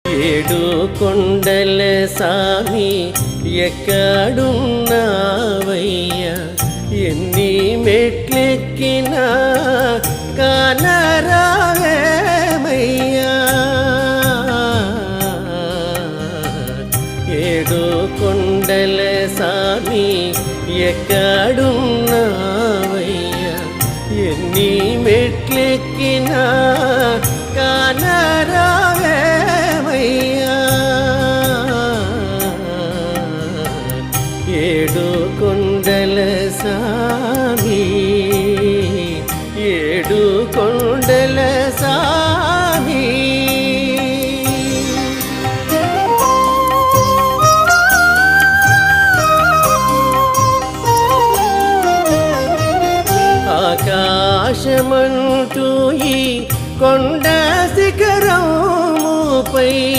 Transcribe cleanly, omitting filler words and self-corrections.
ఏడు కొండల సామి ఎక్కడున్నావయ్యా, ఎన్ని మెట్లెక్కినా కానరావేమయ్యా. ఏడు కొండల సామి ఎక్కడున్నావయ్యా, ఎన్ని మెట్లెక్కినా కానరావేమయ్యా. ఏడు కొండల సామి, ఏడు కొండల సామి. ఆకాశమంటూ ఈ కొండ